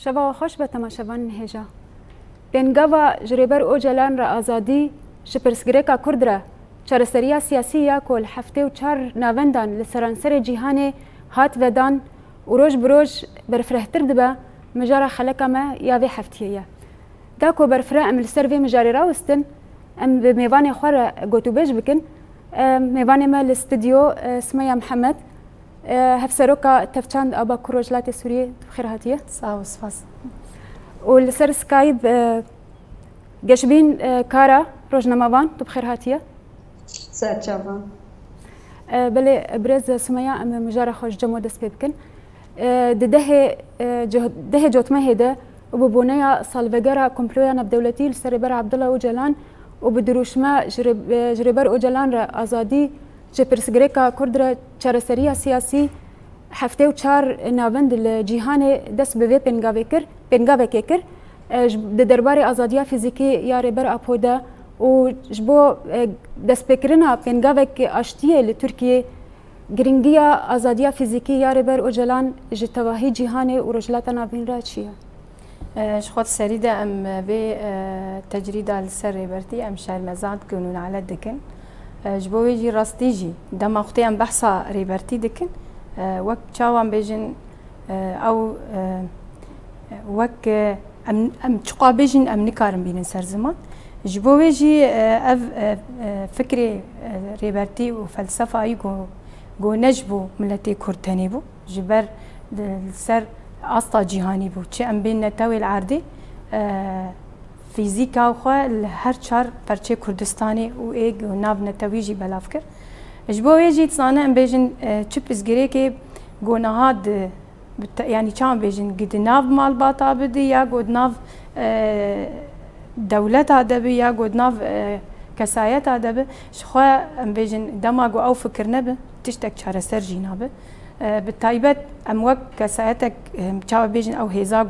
شبا خوش به تماشاوان هجا. بینگاوا جریبر اوجلان را آزادی شپرسگریکا کرد را چارەسەریە سیاسیە کۆل هەفتێ و چار ناوەندان لە سەرانسەری جیهانێ هات ڤەدان و ڕۆژ بڕۆژ بەرفرەتر دەبە مژارە خەلەکەمە یاوێ هەفتیەیە. دا کۆ بەرفرە ئەم لەسەر vê mijarê rawestin em bi mêvanê xwe re gotûbêj bikin. Mêvanê me li stûdyo Smeya Mihemed hevseroka tevçand aba ku Rojhilatê Sûriyê bixêr hatiye. Sağ ol, spas. û li ser Skype geşbîn Kara Rojnamavan tu bixêr hatiye. Serçavan. Belê birêz Smeya em mijara xwe ji cem dest pê bikin. Di dehê cotmehê de û bi boneya salvegera komploya navdewletî li ser rêbera Abdullah Öcalan û bi dirûşme ji rêber Öcalan re azadî ji pirsgirêka Kurd re çareseriya siyasî heftê û çar navend li cîhanê dest bi vê pêngavekê kir di derbarê azadiya fîzîkî ya rêber Apo de û ji bo destpêkirina pêngavek aştiyê li Tirkiyê giringiya azadiya fîzîkî ya rêber Öcalan ji tevahî cîhanê û rojhilata navîn re çi ye? ji xwe serî de em vê tecrîda li ser rêbertî em şermezan dikin û nalet dikin. Ji bo wê jî rastî jî dema xwedê em behsa rêbertî dikin wek çawan bêjin ew wek em çiqa bêjin em nikarin bînin ser ziman. Ji bo wê jî ev fikrê rêbertî û felsefayî got ne ji bo miletê Kurd tenê bû ji ber li ser asta cîhanî bû çi em bên netewê li erdê fîzîka xwe li her çar perçê Kurdistanê û êg nav netewî jî belav kir. Ji bo wê jî dizane em bêjin çi pirsgirêkê got niha yanî çawan bêjin di nav malbata bidî ya got nav dewleta de bî ya got nav kesayeta de bi ji xwe em bêjin dema got ew fikir nebe tiştek çareser jî nabe. Bi taybet em wek kesayetek çawa bêjin ew hêza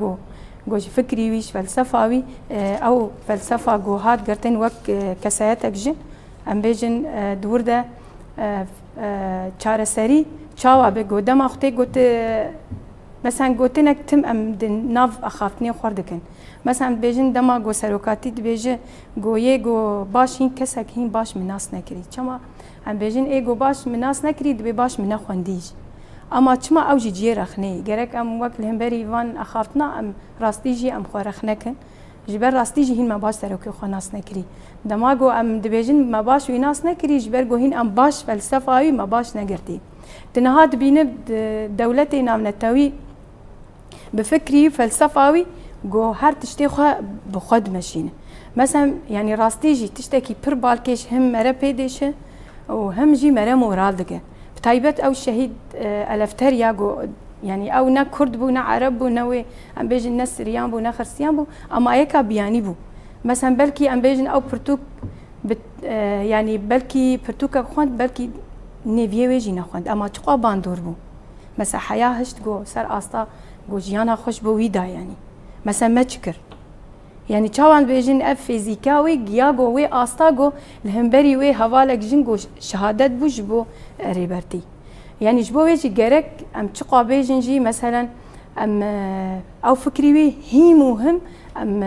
got ji fikrî wî ji felsefa wî ew felsefa got hat girtin wek kesayetek jin em bêjin di wir de çareserî çawa be got dema xwedê got mesela gotinek tim em di nav axaftinê xwar dikin. Mesela em bêjin dema got serokatî dibêje got yê got baş hîn kesek hîn baş min nas nekirî. Çima em bêjin ê got baş min nas nekirî dibê baş min nexwendî jî. Ama çima ew jî ciyê rexneyê gerek em wek li hemberî van axaftina em rastî jî em xwe rex nekin. Ji ber rastî jî hîn me baş serokê xwe nas nekirî. Dema got em dibêjin me baş wî nas nekirî ji ber got hîn em baş felsefa wî me baş negirtî. Di niha dibîne dewletê navnetewî bi fikrî felsefa wî got her tiştê xwe bi xwe dimeşîne. Mesela yani rastî jî tiştekî pir balkêş him mere pê dêşe û him jî mere moral dike. Bi taybet ew şehîd elefter ya got yani ew ne Kurd bû ne Ereb bû ne wê em bêjin ne Siriyan bû ne Xristiyan bû ama yeka biyanî bû. Mesela belkî em bêjin ew pirtûk yani belkî pirtûkek xwend belkî neviyê wê jî nexwend ama çiqa bandor bû. Mesela heya hişt got ser asta got jiyana xweş bo wî da yani. Mesela me çi kir? Yani çawan bêjin ev fîzîka wê giya got wê asta got li hemberî wê hevalek jin got şehadet bû ji bo rêbertî. Yani ji bo wê jî gerek em çiqa bêjin jî mesela em ew fikrî wê hîn û him em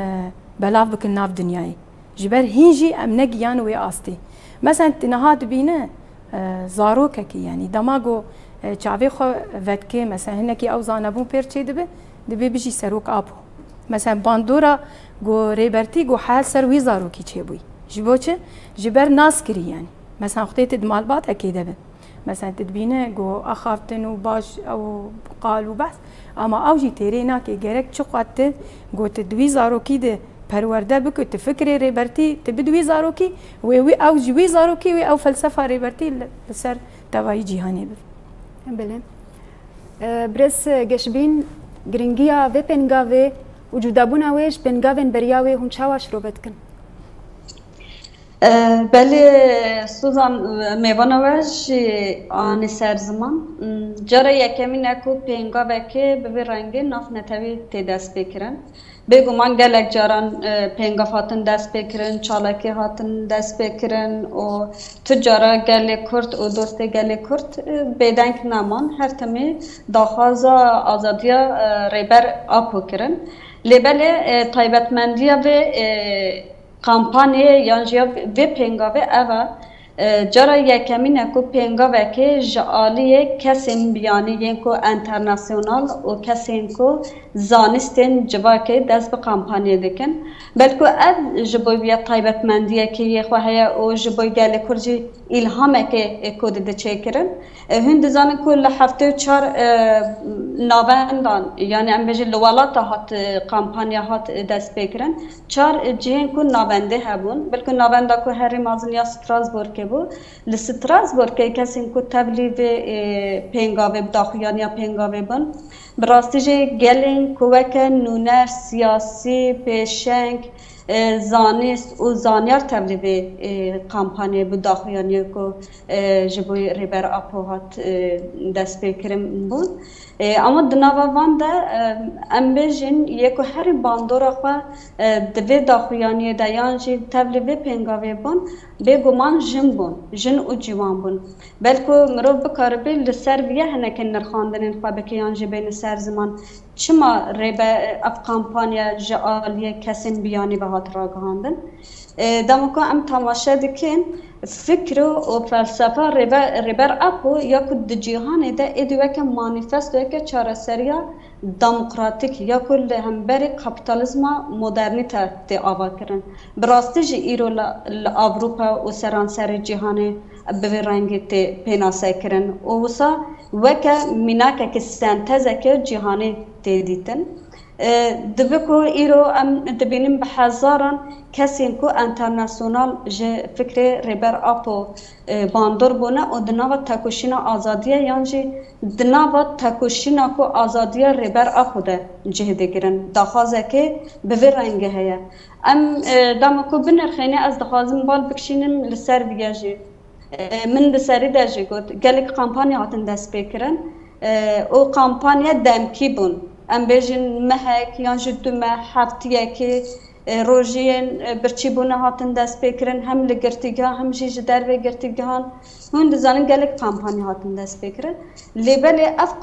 belav bikin nav dinyayê. Ji ber hîn jî em negiyan wê astê. Mesela niha dibîne zarokekî yani dema got çavê xwe vedkê mesela hinekî ew zanebûn pêr çê dibe dibê bijî serok Apo. Mesela bandora got rêbertî got heyl ser wî zarokî çêbûyî. Ji bo çi? Ji ber nas kirî yani. Mesela xwedê te di malbatekê de be. Mesela te dibîne got axaftin û baş ew qal û behs ama ew jî têrê nake gerek çi qat te got te di wî zarokî de perwerde bike tu fikrê rêbertî te bi di wî zarokî wê wî ew ji wî zarokî wê ew felsefa rêbertî li ser tevahî cîhanê bi. Belê. Birêz geşbîn giringiya vê pêngavê û cudabûna wê ji pêngavên beriya wê hûn çawa şîrove dikin? بله سوزان میوانه وش آن سر زمان جرا یکمی نکو پینگا بکه به رنگ ناف نتوی تدست بکرن بگو من گلک جاران پینگا هاتن دست بکرن چالکی هاتن دست بکرن و تجارا گله کرد و دوست گله کرد بدنک نمان هر تمی داخازا آزادیا ریبر آپو کرن لبله تایبتمندیا به kampanya yanjia ve pengave eva jara yekemi neko pengave ke jaliye kesin biyani yenko internasyonal o kesin ko zanisten civake dest bir kampanya dikin belki ev jiboyya taybetmendiye ki yekvahaya o jiboy gele kurci ilham ke kodi de çekirin hünd zanın kull hafta çar navendan yani embeci lwalata hat kampanya hat dest bekirin çar cihen ku navende hebun belki navenda ku her mazın ya Strasbourg ke bu li Strasbourg ke kesin ku tevli ve pengave bdaxyan ya pengave bun براستی گلین کوک نونر سیاسی پیشنگ زانست و زانیار تبلیغ کمپانی بود داخلیانی کو جبوی ریبر آپوهات دست بکرم بود اما دنوان ده امبیجن یکو هر باندورا خوا دوی داخلیانی دیانجی تبلیغ پنگاوی بون بگمان جن بون جن و جوان بون بلکه مروف بکاربی لسر ویه هنکن نرخاندنین خوا بکیانجی بین سر زمان چما ریبر اف کمپانیا جعالیه کسین بیانی به هات راگهاندن دمکو ام تماشا دکن فکر و فلسفه ریبر اپو یا کد جهان ده ادوه که مانیفستوه که چارسریا دموکراتیک یا کل همبری کپیتالیزم مدرنیته ده آوا کرن براستی جی ایرو لأوروپا و سرانسر جهان به رنگی ته پیناسه کرن و وسا وکه میناکه که سنتزه که جهانی ته دیتن دبکو ایرو ام دبینیم به هزاران کسین کو انترناسیونال جه فکر ریبر آپو باندور بونه و دناوا تکوشینا آزادیه یانجی دناوا تکوشینا کو آزادیه ریبر آپو ده جه دگیرن داخوازه که به رنگه هیا ام دامکو بنرخینه از دخوازم بال بکشینم لسر بیاجی من لسری داجی گود گلک کمپانی هاتن دست بکرن او کمپانی دمکی بون ام بیجن مهک یا جدو مه هفتیه که روژین برچی بونه هاتن دست بکرن هم لگرتیگه هم جیج در و گرتیگهان هون دزانن گلک کمپانی هاتن دست بکرن لیبلی اف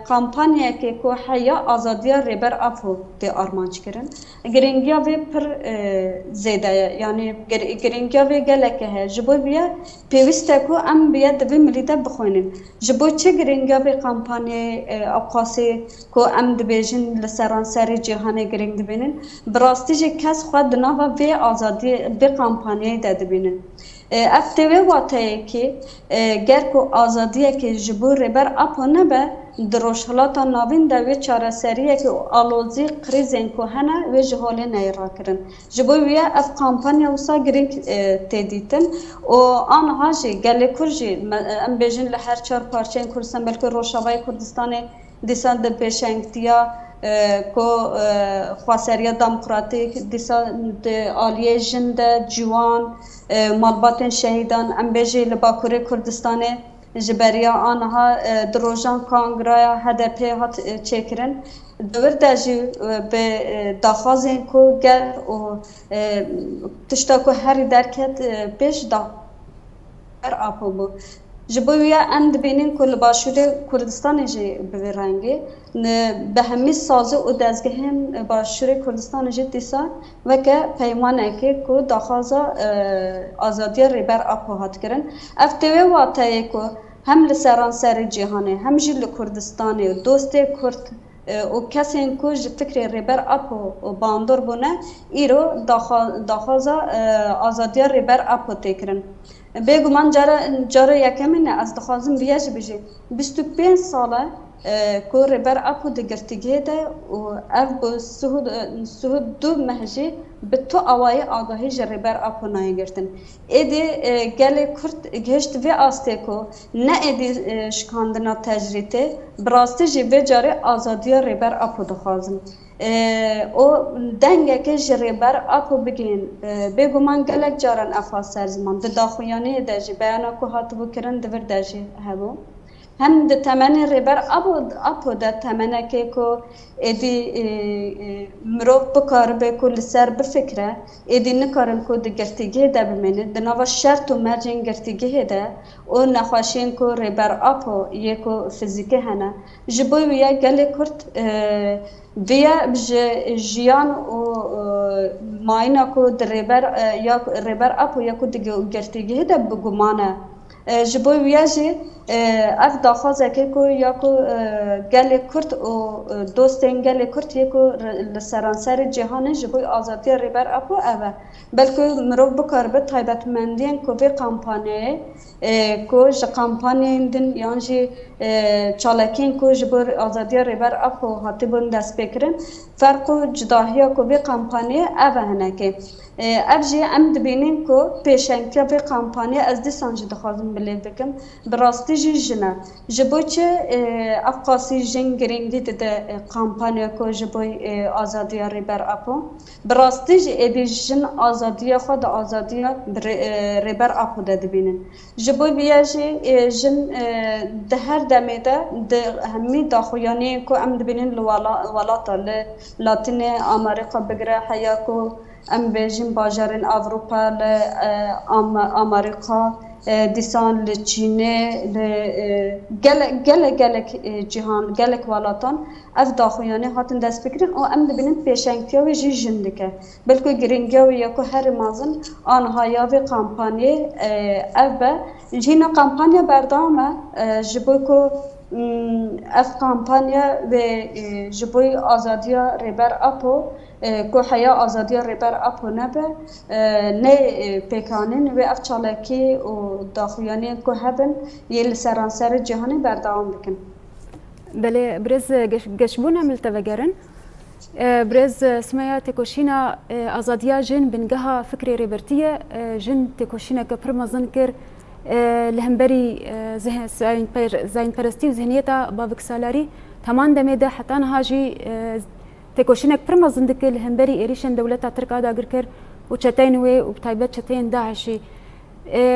کمپانیا که که حیا آزادیا ریبر افو دی آرمانچ کرن گرینگیا وی پر زیده یعنی گرینگیا وی گلکه ها جبو بیا پیوسته کو ام بیا دوی ملیده بخوینن جبو چه گرینگیا وی کمپانی اقاسی کو ام دبیجن لسران سری جهان گرینگ دبینن براستی کس خود نوا وی آزادی به کمپانی داده بینن افتوی واتایی که گر کو آزادیه که جبور ریبر اپا نبه دروشهلاتا ناوین دوی چاره سریه که آلوزی قریزین که هنه و جهاله نیرا کرن جبور ویا اف کمپانی وسا گرینگ تدیتن و آنها جی گلی کرجی ام بیجن لحر چار پارچین کردستان بلکه روشاوای کردستان دیسان ده پیشنگتیا کو خواسریه دموکراتیک دیسا آلیه جند جوان مالباتن شهیدان امبیجی لباکوری کردستانه جبریا آنها دروژان کانگرایا HDP هات چکرن دور داجی به داخازین کو گر و تشتا کو هری درکت پیش دا آپو بو جبویا اند بینین کل باشور کردستان جی به رنگی به همی سازه و دزگهم باشور کردستان جی دیسا و که پیمانه که کو داخازا آزادی ریبر آپو هات کرن افتوی واتایی که هم لسران سر جهانه هم جی لکردستانی و دوست کرد و کسی که فکر ریبر اپو باندور بونه ایرو داخازا آزادی ریبر اپو تکرن بگو من جاره یکمی نه از دخوازم بیاج بجی 25 ساله کو ربر اپو دگرتگی ده و اف بو سهود دو مهجی به تو آوای آگاهی جربر اپو نایگرتن ایدی گل کرد گشت و آسته کو نه ایدی شکاندنا تجریته براسته جی و جاره آزادی ربر اپو دخوازن او دنگه که جربر اپو بگین بگو من گلک جارن افاس سرزمان ده داخویانه ده جی بیانا کو هاتبو کرن دور ده جی هبو هم ده تمن ربر اپو ده تمنه که کو ایدی مروف بکار به کل سر بفکره ایدی نکارن کو ده گرتگی ده بمینه ده نوا شرط و مرجن گرتگی ده او نخواشین کو ربر اپو یکو فیزیکی هنه جبوی ویا گلی کرد ویا جیان و ماینا کو ده ربر اپو یکو ده گرتگی ده بگمانه جبوی ویا جی اف داخوازه که کو یا کو گل کرد و دوستین گل کرد یکو لسرانسر جهان جبوی آزادی ربر اپو اوه بلکه مروف بکار به تایبتمندین کو به کمپانیه کو ج کمپانیین دن یان جی چالکین کو جبر آزادی ربر اپو هاتی بون دست بکرن فرق و جداهیا کو به کمپانیه اوه هنکه اف جی ام دبینیم کو پیشنگیا به کمپانیه از دیسان جی دخوازم بلیو بکم براستی جی جنه جبوی چه افقاسی جن گرینگی ده کمپانیا کو جبوی آزادی ربر اپو براستی جی ایدی جن آزادی خود آزادی ربر اپو ده دبینن جبوی بیا جی جن ده هر دمه ده همی داخویانی کو ام دبینن لولاتا لاتین امریکا بگره حیا کو ام بیجن باجرین اوروپا لامریکا دیسان لچینه گلک جهان گلک والاتان اف داخویانه هاتن دست بکرین او ام دبینن پیشنگتیا و جی جندکه بلکه گرینگیا و یکو هر مازن آنهایا و کمپانی اف به جینا کمپانیا بردامه جبوی کو اف کمپانیا و جبوی آزادی ربر اپو کو حیا آزادی ربر اپو نبه نه پیکانین و اف چالکی و داخویانی کو هبن یه لسرانسر جهانی بردام بکن بله برز گشبونه ملتوگرن برز سمایا تکوشینا آزادیا جن بنگها فکر ریبرتیه جن تکوشینا که پرمازن کر لهمبری زين پرستی و ذهنیتا باوک سالاری تمام دمیده حتی نهاجی تکوشینک پرمازن دکه لهمبری ایریشن دولتا ترکا داگر کر و چتین وی و بتایبت چتین داعشی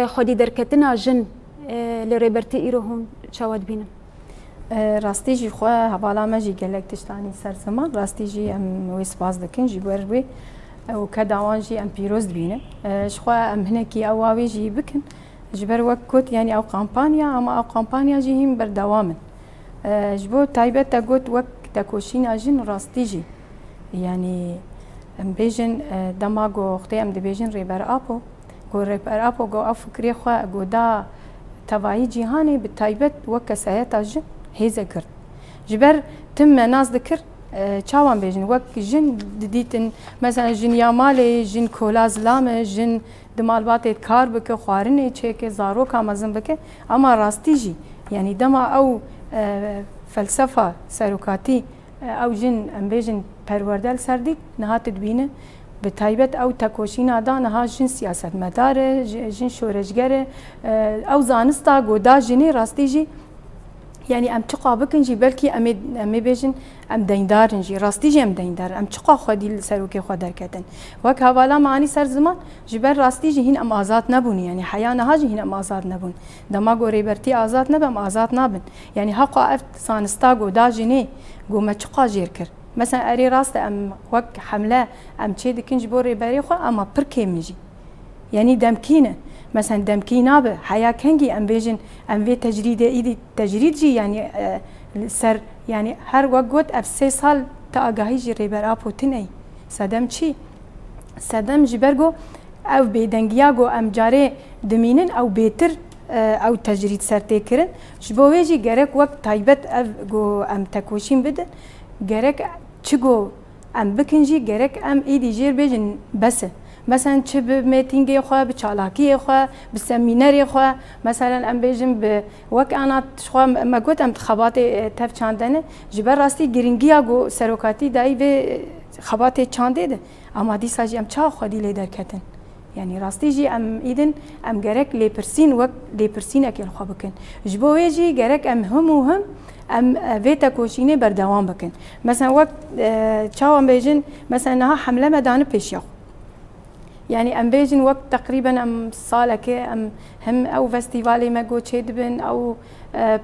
خودی درکتنا جن لریبرتی ایرو هم چاود بینن راستی جی خواه حوالا ما جی گلک تشتانی سر زمان راستی جی ام ویس باز دکن جی بروی و کداوان جی ام پیروز بینه شخواه ام هنکی اواوی جی بکن جبر وقت يعني او كامبانيا اما او كامبانيا جي هم بردوامن جبو تايبت تقول وقت تكوشين اجن راستيجي يعني ام بيجن دماغو اختي ام دبيجن ريبر ابو جو ريبر ابو جو او فكري خو جو دا تواي جهاني بالتايبت وقت ساعات اجن هي ذكر جبر تم ناس ذكر چاوان بيجن وقت جن ديتن مثلا جن يامالي جن كولاز لام جن دمالبات کار بکه خوارنه چه که زارو کامزن بکه اما راستی جی یعنی دما او فلسفه سروکاتی او جن ام بیجن پروردل سردی نهات دبینه به تایبت او تکوشین ادا نها جن سیاست مدار جن شورشگر او زانستا گودا جنی راستی جی يعني ام تقا بكن جي بلكي ام بيجن ام ديندارن جي راستي جي ام ديندار ام تقا خدي سروكي خدر كتن وك هوالا معاني سر زمان جبر راستي جي هين ام آزاد نبون يعني حيانا هاجي هين ام آزاد نبون دماغو ريبرتي آزاد نبن ام آزاد نبن يعني حقا افت سانستاغو دا جيني قو ما تقا جير كر مثلا اري راست ام وك حمله ام تشي دكن جبور ريبري خو اما بركي ميجي يعني دمكينه مثلا دمكينا به حياة كنجي ام بيجن ام في تجريد ايدي تجريد جي يعني سر يعني هر وقت اف 3 سال تاغاهي جي ريبر ابو تني صدم چي صدم جبرغو او بيدنگياغو ام جاري دمينن او بيتر او تجريد سرتي كرن جبويجي گرك وقت تايبت اف جو ام تكوشين بدن گرك چگو ام بكنجي گرك ام ايدي جير بيجن بس مثلا چه به میتینگ خو به چالاکی خو به سمینار خو مثلا ام بیجم به وک انا خو ما گوت انتخابات تف چاندنه جبر راستی گرینگیا گو سروکاتی دای به خبات چانده ده اما دی ساجی ام چا خودی لی درکتن يعني راستي جي ام اذن ام جرك لي برسين وقت لي برسين اكل خو بكن جبوي جي جرك ام هم وهم ام فيتا كوشيني بردوام بكن مثلا وقت تشاو ام بيجن مثلا ها حمله مدان بيشيو يعني ام بيجن وقت تقريبا ام صالك ام هم او فيستيفالي ما جو تشيدبن او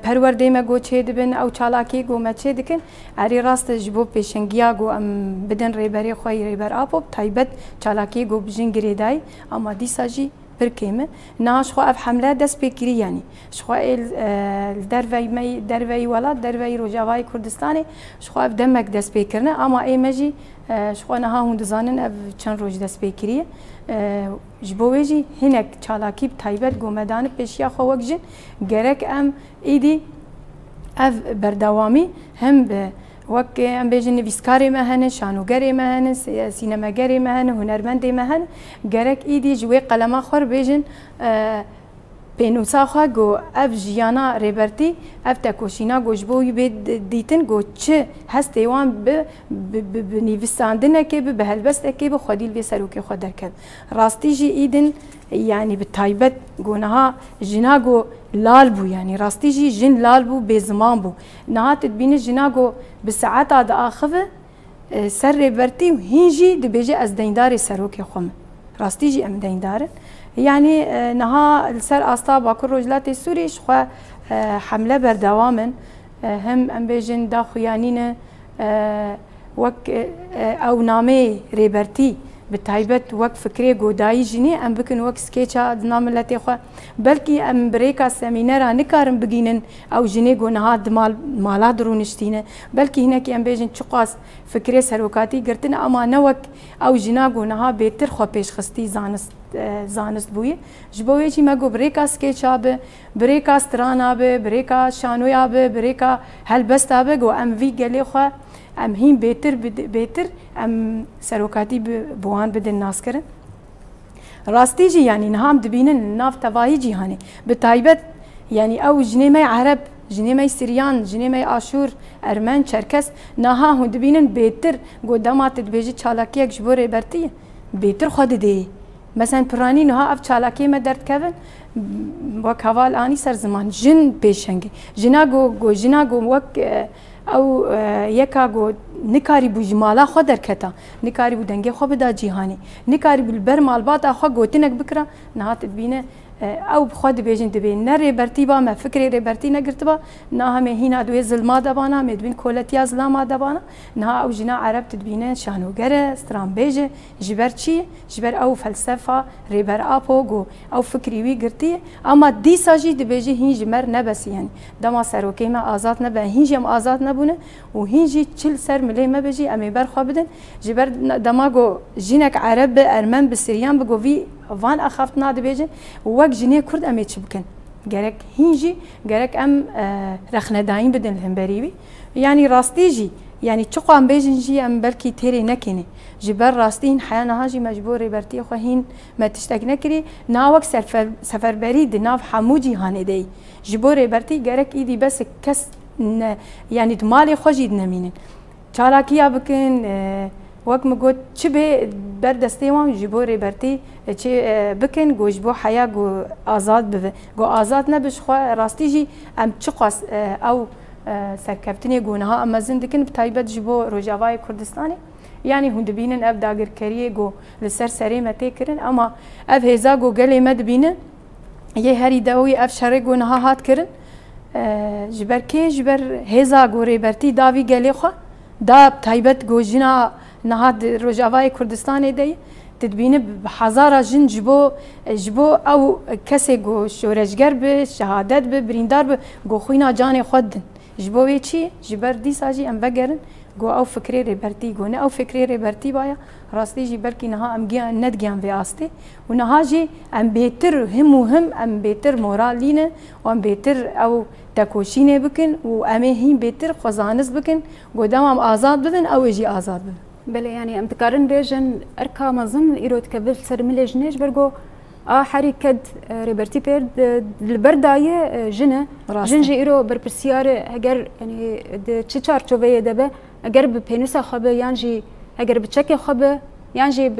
پروردي ما جو تشيدبن او چالاكي جو ما تشيدكن اري راست جبو بيشنگيا جو ام بدن ريبري خوي ريبر ابو تايبت چالاكي جو بجن گريداي اما دي ساجي بركيمه ناش خو اف حمله دس بكري يعني شخو الدروي مي دروي ولا دروي روجاواي كردستاني شخو اف دمك دس بكرنا اما اي مجي شخو نها هوند زانن اف چن روج دس بكري جبويجي هناك چالاكي تايبت جو مدان بيشيا خو وجن گرك ام ايدي اف بردوامي هم ب وك ام بيجن نویسکاری مهن شانوگری مهن سینماگری مهن هنرمندی مهن گرک ایدی جوی قلما خور بيجن بينوسا خو گو اف جیانا ریبرتی اف تکوشینا گوجبوی بید دیتن گو چه هست ایوان به نویساندنه که به هلبسته که به خودیل به سروکی خود درکد راستی جی ایدن يعني بالتايبت قونها جناغو لالبو يعني راستي جي جن لالبو بزمان بو نهات تبين جناغو بالساعات هذا اخذه سر برتي وهيجي دبيجي از دينداري سروكي خم راستي جي ام ديندار يعني نها السر استا باكر رجلات السوري شخوا حمله بردوامن هم ام بيجن داخويانين وك او نامي ريبرتي بالتايبت وقت فكري جوداي جيني ام بكن وقت سكيتشا دنام التي خو بلكي ام بريكا سيمينار نكارم بجينن او جيني جونها دمال مالا درونشتينه بلكي هناك ام بيجن چقاس فكري سروكاتي قرتنا اما نوك او جينا جونها بيتر خو پیش خستي زانست بوي جبوي جي ما جو بريكا سكيتشا ب بريكا سترانا ب بريكا شانويا ب بريكا هلبستا ب جو ام في قالي خو ام هين بيتر ام سروكاتي بوان بدن ناس كرن راستي جي يعني نهام دبينن ناف تواهي جيهاني بتايبت يعني او جنيمي عرب جنيمي سريان جنيمي اشور ارمن چركس نها هون دبينن بيتر قدامات تبيجي چالاكيك جبوري برتي بيتر خود دي مثلا براني نها اف چالاكي ما درد كفن وكوال اني سر زمان جن بيشنگي جناغو وك او یکا گو نکاری بو جمالا خو درکتا نکاری بو دنگه خو بدا جیهانی نکاری بو بر مالبات خو گوتنک بکرا نهات بینه او خود بیجن دبین نری برتیبا ما فکری ری برتی نگرتبا نه هم هینا دوی ظلما دبانا مدبین کولتیا ظلما دبانا نه او جنا عرب تدبینه شانوگره استرامبیجه جبر چی جبر او فلسفه ریبر اپو گو او فکری وی گرتی اما دی ساجی دبیجه هینج مر نبس یعنی دما سروکی ما آزاد نبه هینج هم آزاد نبونه و هینجی چل سر ملی ما بجی امی بر خو بدن جبر دما گو جینک عرب ارمن بسریان بگو وی وان اخافت ناد بيجن ووق جنيه كرد امي تشبكن جرك هينجي جرك ام رخنا داين بدن الهمبريبي يعني راستيجي يعني تشقو ام بيجن جي ام بلكي تيري نكني جبر راستين حيانا هاجي مجبوري برتي خو هين ما تشتك نكري ناوك سفر بريد ناف حموجي هاني دي جبوري برتي جرك ايدي بس كس يعني دمالي خوجيد نمينن چالاكيا بكن وقت مقول شبه بردستي وام جبوري برتي شي بكن جوج بو حياة جو آزاد بف جو آزاد نبش خوا راستيجي ام تشقص او سركبتني جونها اما زندكن بتايبت جبو روجاواي كردستاني يعني هند بينن اب داغر كريه جو لسر سري متي كرن اما اب هيزا جو قلي مد بينن يه هري دوي اب شري جونها هات كرن جبر كي جبر هيزا جوري برتي داوي قلي خوا دا بتايبت جوجنا نهاد روجاواي كردستان دي تدبين بحزارة جن جبو او كسي جو شورجگر به شهادت به بريندار به جو خوينا جاني خودن جبو ويچي جبر دي ساجي ام بگرن جو او فكري ريبرتي جو نه او فكري ريبرتي بايا راستي جي بركي نها ام جيان ند جيان بياستي ونها جي ام بيتر هم ام بيتر مورالين وام بيتر او تكوشينه بكن و امي هين بيتر خزانس بكن قدام ام آزاد بدن او يجي آزاد بدن بله يعني ام تكارن بيجن اركا مظن ايرود كبل سر ملجنيش برغو حركة ريبرتي بيرد البرداية جنة جنجي إيرو بربسيار هجر يعني تشار شوفية دبا هجر ببينوسا خبا يانجي هجر بتشكي خبا يانجي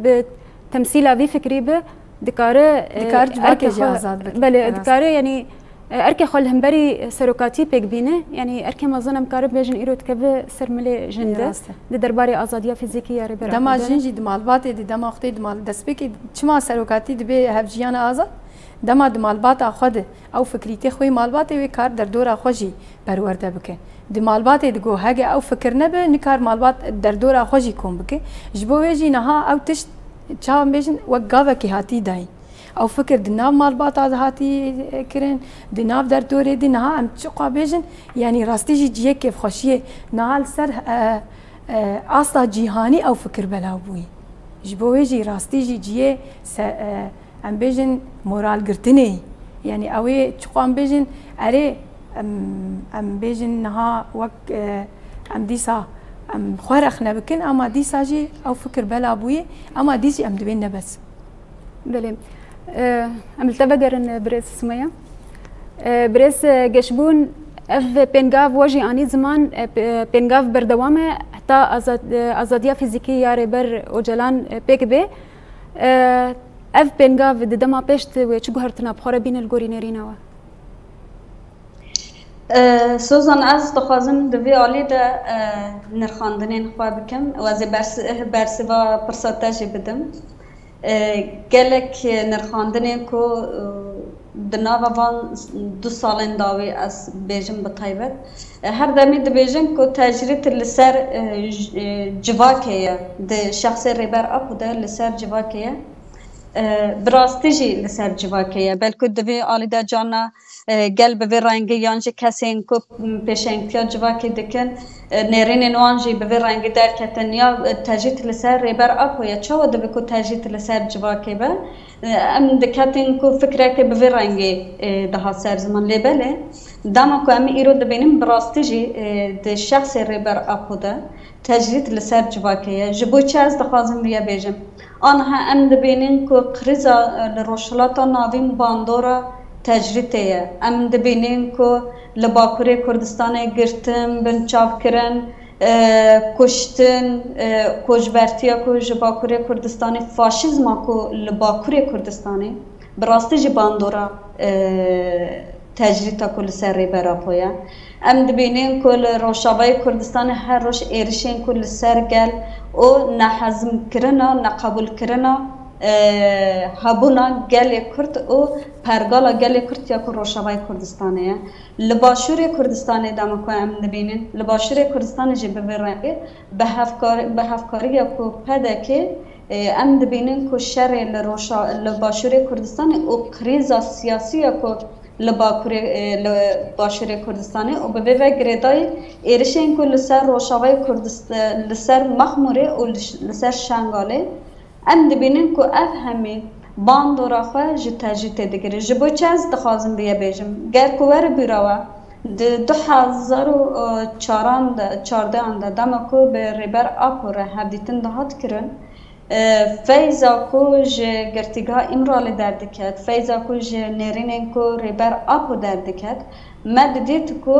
بتمثيل في فكري به دكارة جباكي جازات بله دكارة يعني أركي خال همبري سروكاتي بيك بينه يعني أركي ما ظنم كارب بيجن إيرو تكبه سرملة جنده درباري آزادية فيزيكية ربرا دما جنجي دمالبات دما أختي دمال دسبيك شما سروكاتي دبي هفجيان آزاد دما دمالبات أخده أو فكريتي خوي مالبات وكار در دورا خوجي برورده بكه دمالبات دگو هاجي أو فكر نبه نكار مالبات در دورا خوجي كون بكه جبويجي نها أو تشت شام بيجن وقافة كي هاتي داي او فكر دناف مالبات هاتي كرن دناف در دوري دي نها ام تشقا بيجن يعني راستي جي كيف خوشيه نال سر اصلا جيهاني او فكر بلاوي جبويجي راستي جي ام بيجن مورال قرتني يعني اوي تشقا ام بيجن اري ام بيجن نها وك ام ديسا ام خورخنا بكن اما ديسا جي او فكر بلاوي اما ديسي ام دبينا بس بلي عملت بقرن بريس سمية بريس جشبون اف بينغاف وجي اني زمان بينغاف بردوامه حتى ازاديه فيزيكيه ريبر وجلان بيك بي اف بينغاف دما بيشت وچغهرتنا بخوره بين الگورينرينوا سوزان از دخوازم دوی عالی ده نرخاندنین خواه بکم و از برسوا پرساتاجی بدم گلک نرخاندنین کو دناوا وان 2 سالن داوی از بیجم بطایبت هر دمی د بیجم کو تجریت لسر جواکیه د شخص ریبر اپو ده لسر جواکیه براستیجی لسر جواکیه بلکه دوی عالی ده جانا گل به رنگی یانجی کسین کو پیشنگتیا جواکی دکن نرین نوانجی به رنگی در کتن یا تجیت لسر ریبر اپو یا چه ود بکو تجیت لسر جواکی به ام دکتن کو فکره که به رنگی ده سر زمان لیبله دام کو ام ایرو دبینیم براستیجی د شخص ریبر اپو ده تجیت لسر جواکی جبو چه از دخوازم بیا بیجم آنها ام دبینیم کو قریزا لروشلاتا ناویم باندورا تجربه ام دبینیم که لباکوری کردستان گرتن بنچاف کرن کشتن کجبرتیا که جباکوری کردستانی فاشیزم که لباکوری کردستانی براستی جباندورا تجربه کل سری برا پویا ام دبینیم که روشاوای کردستان هر روش ایرشین کل سر گل او نحزم کرنا نقبول کرنا هبونا گل کرد او پرگالا گل کرد یا که روشاوای کردستانه لباشور کردستانه دام که ام نبینن لباشور کردستان جی ببرنگه به هفکاری یا که پده که ام نبینن که شر لباشور کردستان او کریزا سیاسی یا که لباشور کردستانه او به گریدای ایرشین که لسر روشاوای کردستان لسر مخموره او لسر شنگاله ام دبینیم که افهمی باندورا خواه جی تجیت دگیره جبو چه از دخوازم بیا بیجم گر کوور بیراوه 2014 انده دما که به ریبر آپو را هبدیتن دهات کرن فیضا که جی گرتیگاه امرالی درد کد فیضا که جی نیرینین که ریبر آپو درد کد مد دید که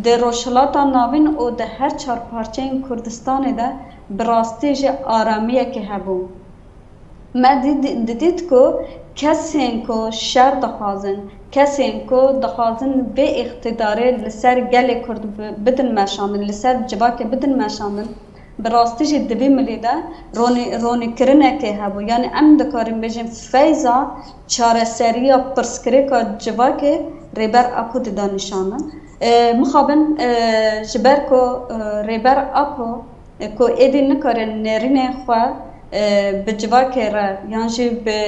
در روشلاتا ناوین او در هر 4 پارچه این کردستان ده براستی جی آرامیه که هبو ما دیدید که کسی که شر دخوازن کسی که دخوازن به اقتداره لسر گل کرد بدن مشاندن لسر جواک بدن مشاندن براستیش دوی ملیده رونی کرنه که هبو یعنی ام دکاریم بجیم فیضا چاره سریا پرسکری که جواک ریبر اپو دیده نشاندن مخابن جبر که ریبر اپو که ایدی نکارن نرینه خواه به جواکی را یعنی به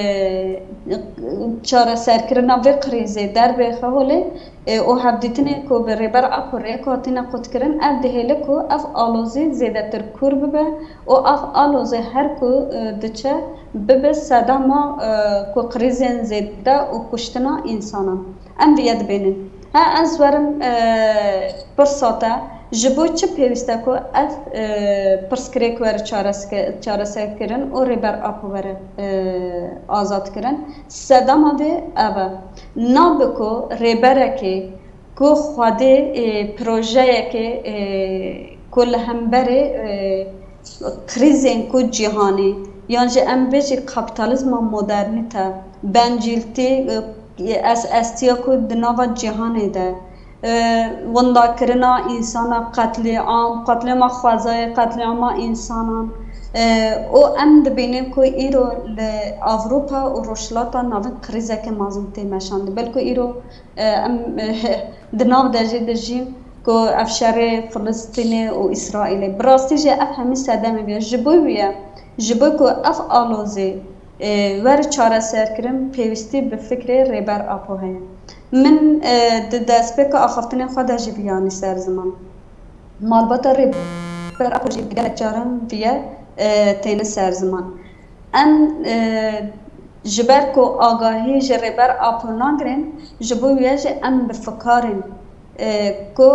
چاره سرکرنا و قریزه در به خواهی او هفدیتنه که به ریبر اپوره کاتینا قط کرن اف دهیله که اف آلوزی زیاده تر کور ببه او اف آلوزی هر که دچه ببه صداما که قریزین زیاده و کشتنا انسانا ام بیاد بینن ها از ورم پرساته جبو چه پیوسته کو اف پرسکریک ور چارەسەر کردن و ریبر آپو ور آزاد کردن سدام ده اوه نابکو ریبره که خواده پروژه که کل همبره کریزین کو جهانی یعنی ام بیشی کپیتالیسم مدرنیته بنجیلتی استیا کو دنوا جهانی ده وندا کرنا انسان قتل ما خوازای قتل ما انسانان او ام دبینیم که ایرو اروپا و روشلاتا ناون کریزه که مازن تیمشاند بلکه ایرو ام دناو دجیم که افشار فلسطین و اسرائیل براستی جه اف همی سدمه بیا جبوی که اف آلوزی ور چاره سر کرم پیوستی به فکر ریبر آپو هیا من دست بک آخفتن خود جیبیانی سر زمان مالبات ریبر آپو جیبیان جارم بیا تین سر زمان ام جبر کو آگاهی جریبر آپو نگرین جبویه جه ام بفکارین کو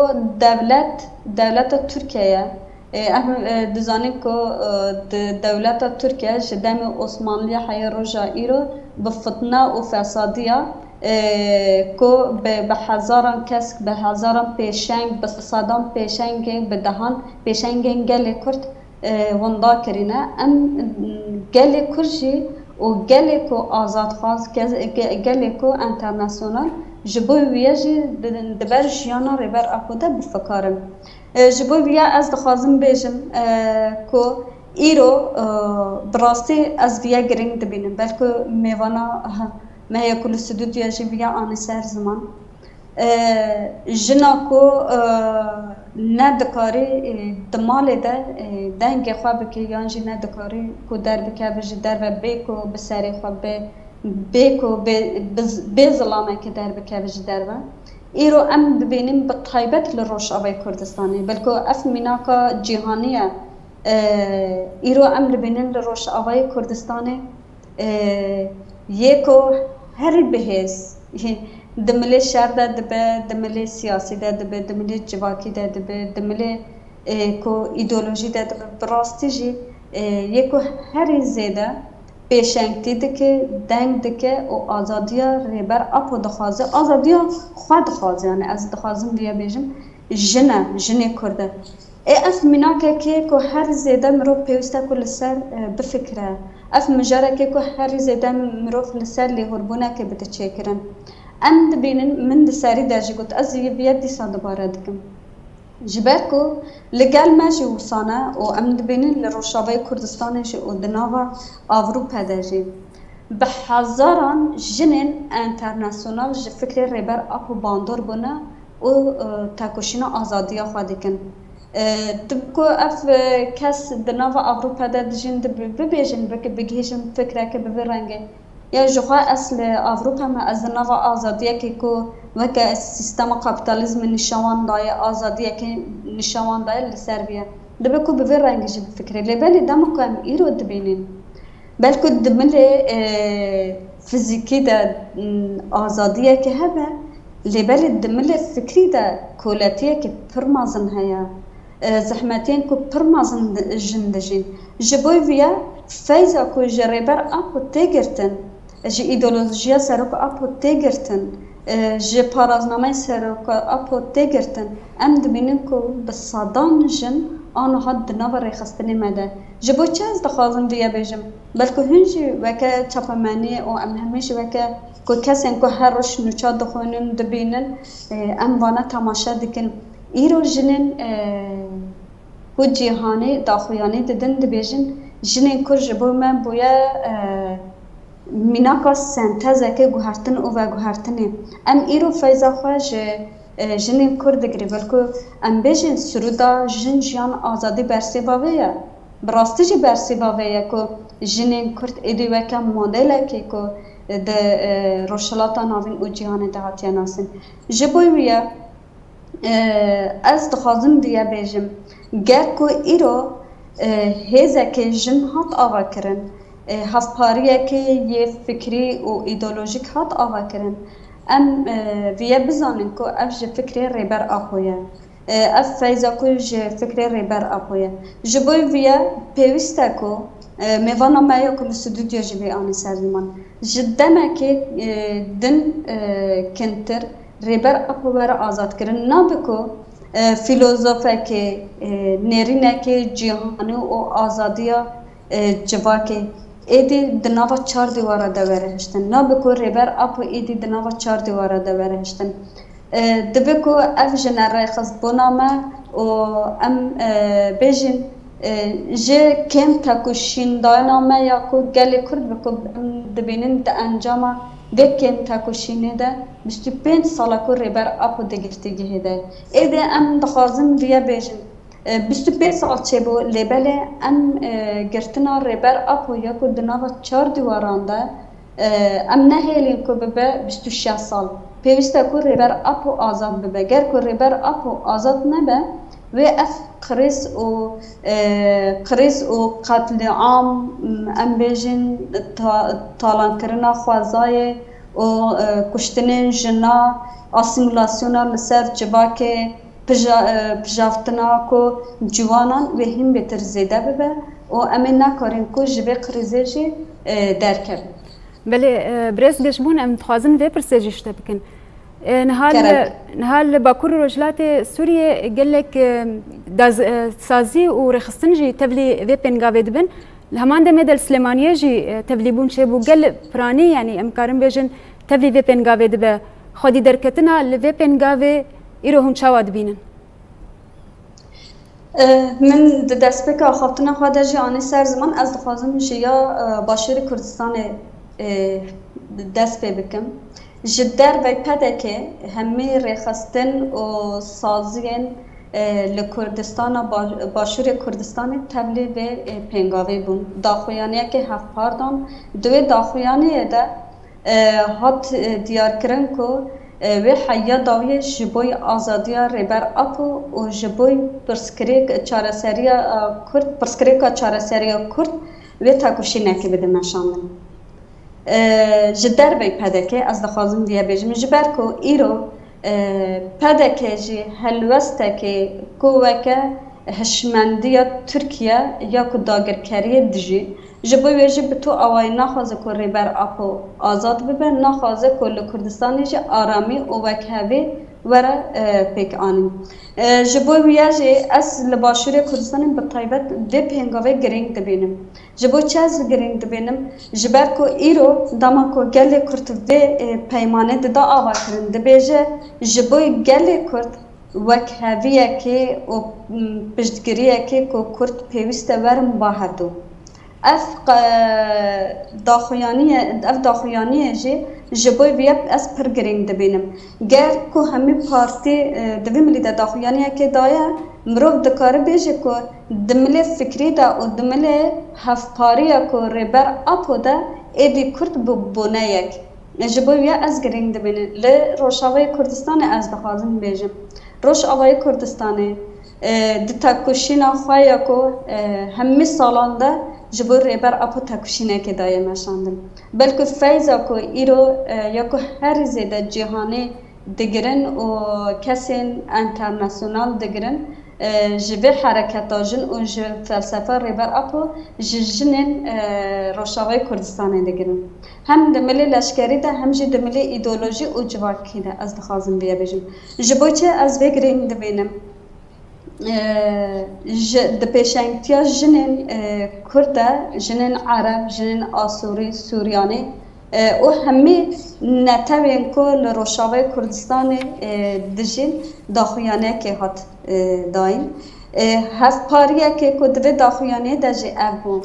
دولت ترکیه دزانیم که دولت ترکیه جدام عثمانی حیا روجا ایرو بفتنه و فسادیه که به هزاران کس به هزاران پیشنگ به صدام پیشنگ به دهان پیشنگ گل کرد وندا کرینه ام گل کرجی و گل کو آزاد خواست گل کو انترناسیونال جبوی ویجی دبر جیانا ریبر آپوده بفکارم جبوی ویا از دخوازم بیجم که ایرو براستی از ویا گرینگ دبینم بلکه میوانا مهیا کل سدود یا جبیا آن سر زمان جنا کو ندکاری دمالی ده دنگ خواب که یانجی ندکاری کو در بکه بجی در و بیکو بسری خواب بیکو به ظلامه که در بکه بجی در و ایرو ام ببینیم به طایبت لروش آبای کردستانی بلکه اف میناکا جهانیه ایرو ام ببینیم لروش آبای کردستانی یکو هر بهز دملی شهر ده دبه دملی سیاسی ده دبه دملی جواکی ده دبه دملی کو ایدئولوژی ده دبه براستی جی یکو هر زیده پیشنگتی دکه دنگ دکه و آزادیا ریبر اپو دخوازه آزادیا خود دخوازه یعنی از دخوازم بیا بیجم جنه کرده اف مناکه که هر زیده مرو پیوسته کل سر بفکره اف مجاره که هر زیده مرو لسر لیهوربونه که بده چه کرن ام دبینن من دساری درجه گوت از بیاد دیسا دوباره دکم جبر کو لگل ماجی وسانه و ام دبینن لروشابای کردستان جی و دناوا اروپا درجه به هزاران جنین انترناسیونال جی فکر ریبر اپو باندور بونه و تاکوشینا آزادی خواهد کن تبکو اف کس دناوا اروپا درجین ببیجن بگیجن فکره که ببرنگه یا جوخا اصل اروپا ما از نوا آزادیه که کو وکه سیستم کاپیتالیسم نشان دای آزادیه که نشان دای لسربیه دبه کو به رنگی فکری لبلی دم کم ایرو دبینین بلکه دمله فیزیکی ده آزادیه که هبه لبلی دمله فکری ده کولاتیه که پرمازن هیا زحمتين كو برمازن جندجين جبوي فيا فايزا كو جريبر اپو تيگرتن جي ايدولوژيا سروك اپو تيگرتن جي پارازنامه سروك اپو تيگرتن ام دبینن كو بصادان جن آن هاد نوار خستنی مده جبو چه از دخوازم ویا بیجم بلکه هنجی وکه چاپمانی او ام همیشه وکه کو کسین کو هر روش نوچا دخونن دبینن ام وانا تماشا دکن ایرو جنن کو جهانی داخویانی ددن دبیجن جنن کو جبو من بویا میناکا سنتزه که گوهرتن او و گوهرتنه ام ایرو فیضا خواهش جنین کرد گری بلکه ام بیجن سرودا جن جیان آزادی برسی باویه براستی جی برسی باویه که جنین کرد ایدی وکه مدله که ده روشلاتا ناوین او جهان دهاتی ناسن جبوی ویا از دخوازم ویا بیجم گر که ایرو هیزه که جن هات آوا کرن هفپاریه که یه فکری و ایدولوژیک هات آوا کرن ام ویا بزانن که افج فکری ریبر آخویه اف فیضا کو ج فکر ریبر اپویا جبوی ویا پیوسته کو میوانا مایا کو استودیو جبی آن سرمان جدما که دن کنتر ریبر اپویا آزاد کردن نابکو فیلوزوفه که نرینه که جهانی و آزادیا جواکه ایدی دنوا چار دیواره دوره هستن نابکو ریبر اپو ایدی دنوا چار دیواره دوره هستن دبکو اف جنرای خاص بنامه و ام بیجن جه کم تکوشین دانامه یا کو گلی کرد بکو دبینن د انجامه ده کم تکوشینه ده 25 ساله کو ریبر اپو دگرتگی هده ایده ام دخوازم ویا بیجن 25 سال چه بو لیبله ام گرتنا ریبر اپو یا کو دنوا چار دیواران ده ام نهیلیم کو ببه 26 سال پیوسته کو ریبر اپو آزاد ببه گر کو ریبر اپو آزاد نبه و اف قریس و قتل عام ام بیجن تالان کرنا خوازای و کشتن جنا اسیمولاسیونا لسر جباکه پجافتنا کو جوانان و هم بهتر زیده ببه و امین نکاریم کو جبه قریزی درکر بله برز بشمون ام تخازن و پرسجشته بکن نهال باكور رجلات سوريا قال لك سازي ورخصتن جي تبلي في بنغافي دبن الهمان ده مدل سليمانيه جي تبلي بون شيبو قال براني يعني امكارن بيجن تبلي في بنغافي دبا خودي دركتنا لفي بنغافي يروهم شاواد بينن من دست بك خاطرنا خواده جي آني سر زمان از دخوازم جيا باشور كردستان دست بكم جدر وی پده که همه رخستن و سازین لکردستان باشور کردستان تبلی و پنگاوی بون داخویانیه که هفت پاردان دوی داخویانیه ده هات دیار کرن که و حیا داوی جبوی آزادی ریبر اپو و جبوی پرسکریک چارسریا کرد پرسکریکا چارسریا کرد و تاکوشی نکی بده مشامن جدر بی پدکه از دخوازم دیه بیجم جبر کو ایرو پدکه جی هلوسته که کوکه هشمندی ترکیه یا کو داگرکاری دجی جبوی ویجی بتو آوای نخوازه کو ریبر اپو آزاد ببه نخوازه کو لکردستانی جی آرامی و وکهوی وره پیک آنیم جبوی ویجی از لباشور کردستانی بطایبت ده پینگاوه گرینگ دبینم جبوی چه از گرینگ دبینم جبر کو ایرو داما کو گلی کرد و پیمانه دا آوا کرن دبیجه جبوی گلی کرد وکهویه که و پشتگیریه که کو کرد پیوسته ورم باهدو اف داخویانیه جی جبوی ویب از پرگرینگ دبینم گر کو همی پارتی دوی ملی دا داخویانیه که دایه مروف دکاره بیجه که دملی فکری دا و دملی هفپاریه که ریبر اپو دا ایدی کرد بونه یک جبوی ویب از گرینگ دبینم لی روشاوی کردستان از دخوازم بیجم روشاوی کردستان دتاکوشینا خواهی که همی سالان دا جبور ریبر اپو تکوشینه که دایه مشاندن بلکه فیضا که ایرو یا که هر زیده جهانی دگرن و کسین انترناسیونال دگرن جبه حرکتا جن و فلسفه ریبر اپو جنین روشاوی کردستانه دگرن هم دملی لشکری ده هم جی دملی ایدولوژی و جواکی ده از دخوازم بیا بجم جبو چه از وگرین دبینم د پیشنگتیا جنین کرده جنین عرب جنین آسوری سوریانی و همه نتوین که لروشاوی کردستان دجین داخویانه که هات داین هفت پاریه که دوی داخویانه دجی ابون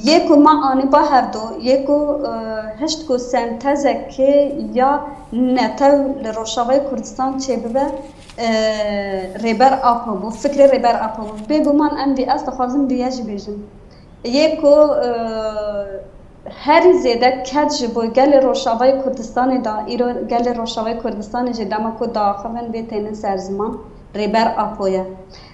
یکو ما آنی با هر دو یکو هشت کو سنتزه که یا نتو لروشاوی کردستان چه ببه ریبر آپا بو فکر ریبر آپا بو بگو من ام بی از دخوازم بیاجی بیجم یکو هر زیده کد جبوی گل روشاوی کردستان دا ایرو گل روشاوی کردستان جی داما کو داخلن بیتین سرزمان ریبر آپویا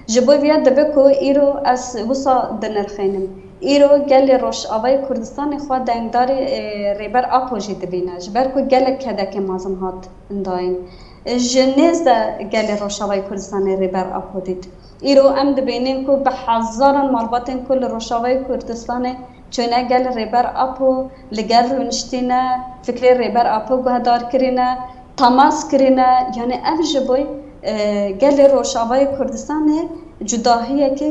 جبوی ویا دبه کو ایرو از وسا دنرخینم ایرو گل روش آوای کردستان خود دنگداری ریبر آپوژی دبینه جبر کو گل کده که مازم هات انداین جنیز ده گل روش آوای کردستان ریبر آپو دید ایرو ام دبینیم کو به هزاران مالباتن کل روش آوای کردستان چونه گل ریبر آپو لگر رونشتینه فکر ریبر آپو گهدار کرینه تماس کرینه یعنی اف جبوی گل روش آوای کردستان جداهیه که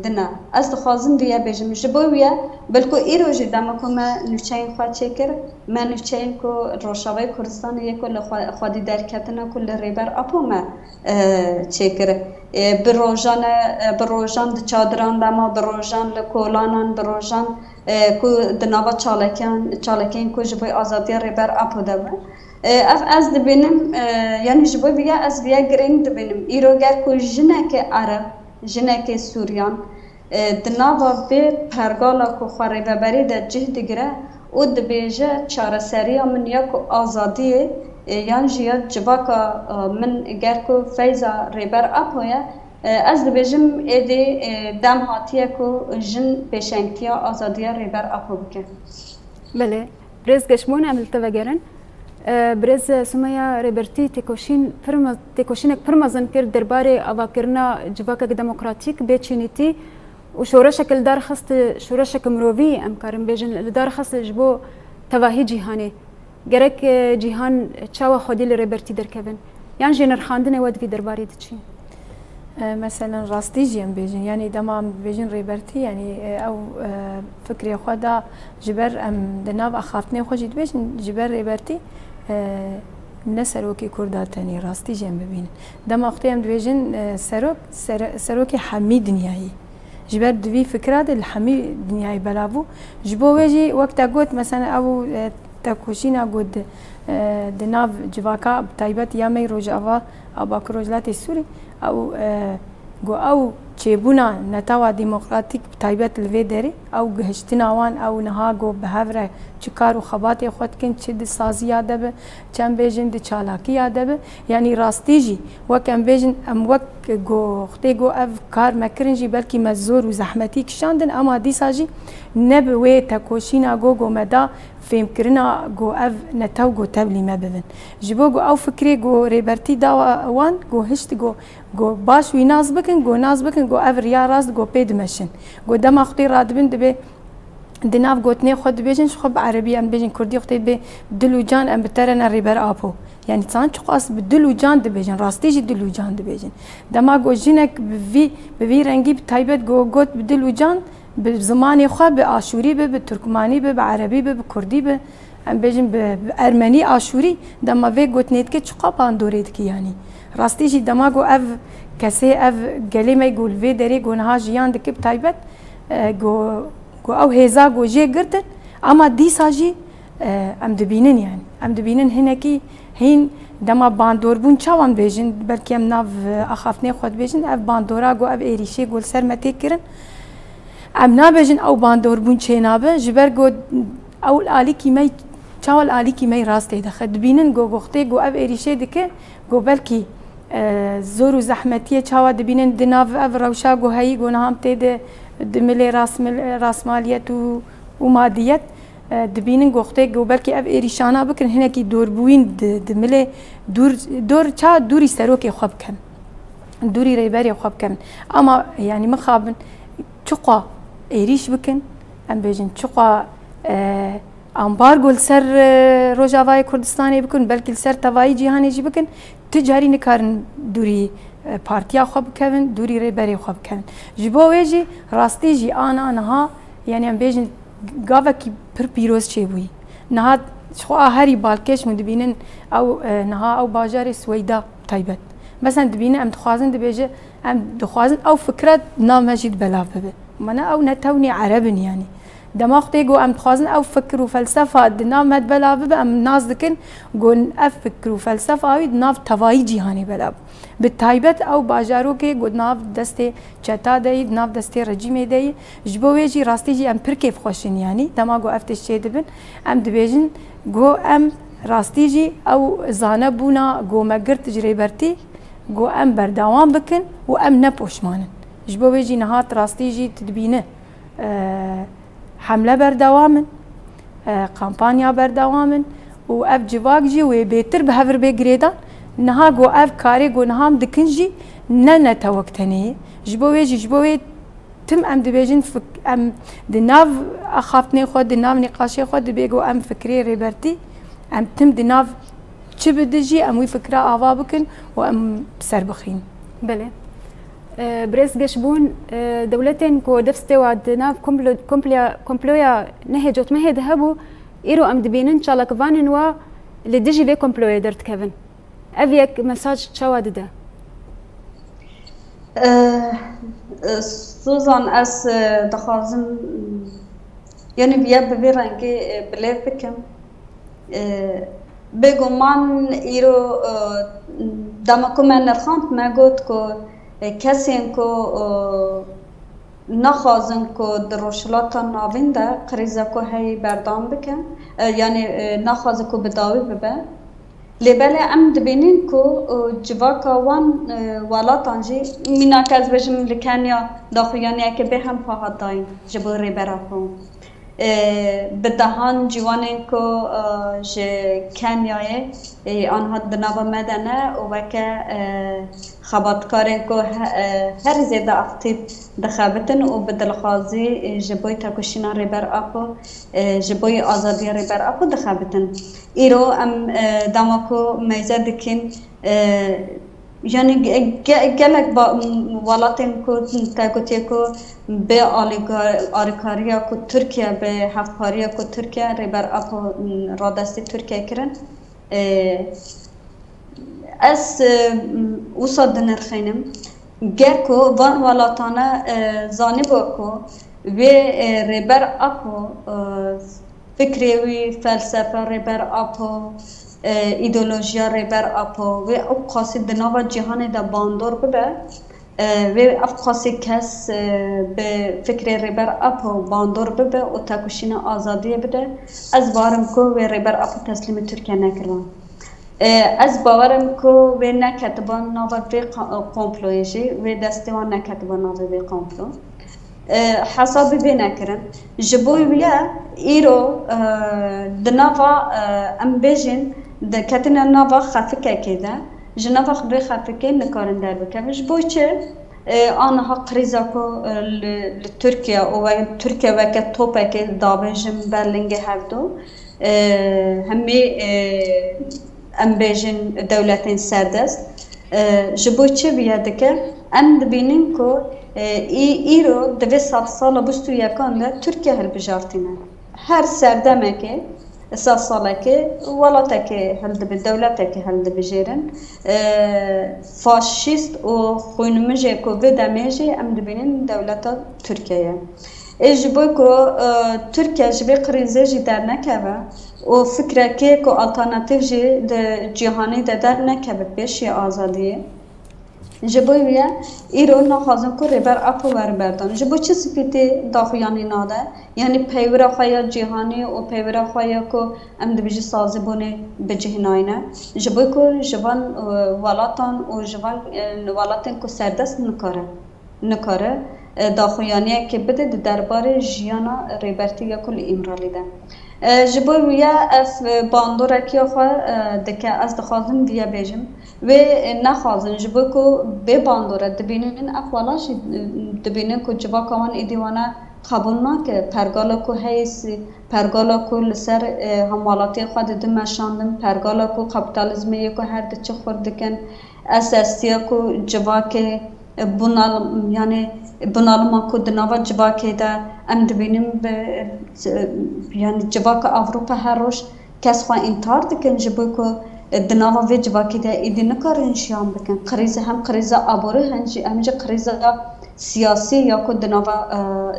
دنه از دخوازم ویا بجم جبوی ویا بلکو ایرو جدام کو ما نوچین خواهد چکر ما نوچین کو روشاوای کردستان یک کل خودی درکتنا کل ریبر اپو ما چکر بروجان د چادران دما بروجان لکولانان بروجان کو دنابا چالکین کو جبوی آزادی ریبر اپو دبه اف از دبینم یعنی جبوی بیا از بیا گرینگ دبینم ایرو گر کو جنک عرب جنک سوریان دنابا به پرگالا کو خوری ببری در جهد گره او دبیجه چاره سری من یا کو آزادیه یعنی جیاد جباکا من گر کو فیضا ریبر اپویا از دبیجم ایدی دم هاتیه کو جن پیشنگتیا آزادیه ریبر اپو بکن بله برز گشمون عملت وگرن برز سمية ريبرتي تكوشينك فرمزن كر درباري أواكرنا جواكك ديمقراطيك بيتشينيتي وشورا شكل دار خست شورا شكل مروفي أم كارم بيجن لدار خست جبو تواهي جيهاني جرك جيهان تشاوا خدي لريبرتي دركبن يعني جينر خاندنا ود في درباري تشي مثلا راستي جيم بيجن يعني دما بيجن ريبرتي يعني او فكري خدا جبر ام دناب اخافتني خوجي بيجن جبر ريبرتي نسروكي كرداتني راستي جيم ببين دما اختي ام بيجن سروكي حمي دنياي جبر دوي فكرات الحمي دنياي بلابو جبو ويجي وقت قلت مثلا او تكوشينا قد دناب جواكا بتايبت يامي روجاوا ابا كروجلاتي السوري او چێبوونا نەتاوا دیموکراتیک تایبەت لەوێ دەرێ ئەو گەهشتناوان ئەو نەها گۆ بەهەورە چ کار و خەباتێ خۆتکن چ دسازییا دەبێ چەند بێژن د چالاکییا دەبێ یعنی ڕاستیژی وەک ئەم بێژن ئەم وەک گۆختێ گۆ ئەv کار مەکردنجی بەلکی مە زۆر و زەحمەتی کشاندن ئەما دیساژی نەبێ وێ تەکۆشینا گۆ گۆمەدا فێمکردنا گۆ ئەv نەتەو گۆ تەبلی مە ببن ji bo got ew fikrê got rêbertî dawa wan got hişt got baş wî naz bikin got naz bikin got ev riya rast got pê dimeşin got dema xwedê radibin dibe di nav gotinê xwe dibêjin ji xwe bi erebî em bêjin kurdî xwedê bê dil û can em bi te re ne rêber apo yani çan çi qas bi dil û can dibêjin rastî jî dil û can dibêjin dema got jinek bi vî rengî bi taybet got bi dil û can bi zimanê xwe bi aşûrî bi bi turkmanî bi bi erebî bi bi kurdî bi em bêjin bi ermenî aşûrî dema vê gotinê dike çiqa bandorê dike yanî rastî jî dema got ev kesê ev gelê me got li vê derê got niha jiyan dike bi taybet got ew hêza got jê girtin ama dîsa jî em dibînin yani em dibînin hinekî hîn dema bandorbûn çawan bêjin belkî em nav axaftinê xwe dibêjin ev bandora got ev êrîşê got li ser me tê kirin em nabêjin ew bandorbûn çê nabe ji ber got ew alîkî me çawa alîkî me rastê dixe dibînin got goxtê got ev êrîşê dike got belkî zor û zehmetiye çawa dibînin di nav ev rewşa got heyî got niha tê de di milê rasmaliyet û madiyet dibînin goxtê got belkî ev êrîşana bikin hinekî dûrbûyîn di milê dûr ça dûrî serokê xwe bikin dûrî rêberê xwe bikin ama yani mixabin çiqa êrîş bikin em bêjin çiqa ambargo li ser Rojavayê Kurdistanê bikin belkî li ser tevayî cîhanê jî bikin ti carî nikarin dûrî partiya xwe bikevin dûrî rêberê xwe bikevin ji bo wê jî rastî jî ana niha yani em bêjin gavekî pir pîroz çêbûyî niha ji xwe a herî balkêş min dibînin ew niha ew bajarê Swêyda taybet mesela dibînin em dixwazin dibêje em dixwazin ew fikret nav me jî belav bibe mana ew netewî erebin yani dema xwedê got em dixwazin ew fikir û felsefa di nav me belav bibe em naz dikin got ev fikir û felsefa wî di nav tevayî cîhanê belav bi taybet ew bajarokê got nav destê çeta de yî di nav destê rejîmê de yî ji bo wê jî rastî jî em pir kêfxweşin yani dema got ev tişt çê dibin em dibêjin got em rastî jî ew zanebûna got me girt ji rêbertî got em berdewam bikin û em nepoşmanin ji bo wê jî nihat rastî jî dibîne حمله بردوامن کامپانیا بردوامن و اف جواک جی و بهتر به هفر بگریدن نها گو اف کاری گو نهام دکن جی نه نتوقتنی جبوی جبوی تم ام دبیجن ام دناف اخافتنی خود دناف نقاشی خود دبیگو ام فکری ریبرتی ام تم دناف چه بدجی ام وی فکره آوا بکن و ام سر بخین. بله. برز گشبون دولتين كو دفستي وادناف كومبلويا نهي جوت مهي ذهبوا إيرو أم دبينن شالا كفانن و لديجي في كومبلويا درت كيفن أفيك مساج شواد ده سوزان أس دخازم يعني بيا ببيرانكي بليف بكم بيجو مان إيرو دامكو من نرخانت ما قلت كو کسی که نخواهند که در روشلات ناوین ده قریزه که هی بردام بکن یعنی نخواهند که بداوی ببه لیبله ام دبینین که جواکا وان والاتانجی میناکز بجم لکنیا داخویانی که به هم فاقد داین جبوری برافون بدهان جوانین که کنیای آنها دنبال مدنه و که خبرکارین که هر زیاده اکتیو دخابتن و بدلخوازی جبوی تکوشینا ریبر آپو جبوی آزادی ریبر آپو دخابتن ایرو ام دامکو میزه دکین یعنی گلک با ولاتین کو تاگوتی کو به آلیکاریا کو ترکیه به هفتپاریا کو ترکیه ریبر اپو رادستی ترکیه کرن از اوساد نرخینم گر کو وان ولاتانه زانی با کو و ریبر اپو فکری وی فلسفه ریبر اپو ایدئولوژیا ریبر اپو و اب خاصی دنوا جهان دا باندور ببه و اب خاصی کس به فکر ریبر اپو باندور ببه و تاکوشین آزادی بده از بارم کو و ریبر اپو تسلیم ترکیه نکردن از باورم کو و نکتبان ناو وی کامپلویجی و دستیوان نکتبان ناو وی کامپلو حسابی بی نکرن جبوی ویا ایرو دنوا ام بیجن ده کتنا نوا خفکه کده جنوا خبر خفکه نکارن در بکمش بوچه آنها قریزا کو لترکیه و ترکیه و که توپه که دابجم برلنگ هفدو همی ام بیجن دولتین سردست جبوچه بیاده که ام دبینین کو ایرو دوی 100 سال بستو یکان ده ترکیه هل بجارتینه هر سردمه که اساس ساله که ولاته که هلد به دولته که هلد بجیرن فاشیست و خونمجه که و دمیجه ام دبینن دولتا ترکیه اجبوی که ترکیه جبه قریزه جی در نکبه و فکره که آلترناتیو جی جهانی در نکبه پیشی آزادیه جبوی ویا ایرو نخوازم که ریبر اپو بردان جبو چه سپیتی داخویانی ناده یعنی پیورا خوایا جهانی و پیورا خوایا که ام دبیجی سازی بونه بجهناینه جبوی که جوان ولاتان و جوان ولاتن که سردست نکاره داخویانی که بده دربار جیانا ریبرتی یا کل امرالی ده جبوی ویا اف باندوره که خواه دکه از دخوازم ویا بیجم و نخوازن جبوی که به باندوره دبینین اخوالاش دبینین که جوا کمان ایدیوانه قبول نکه پرگالا که هیس پرگالا که لسر هموالاتی خود دمشاندن پرگالا که کپیتالیزمی که هر دچه خوردکن اساسیه که جوا که بنال یعنی بنالما که دنوا جوا که ده ام دبینیم یعنی جوا که اروپا هر روش کس خواه انتار دکن جبوی که دنوا وی جوا که ده ایدی نکار انشیان بکن قریزه هم قریزه آبوره همجه قریزه سیاسی یا که دنوا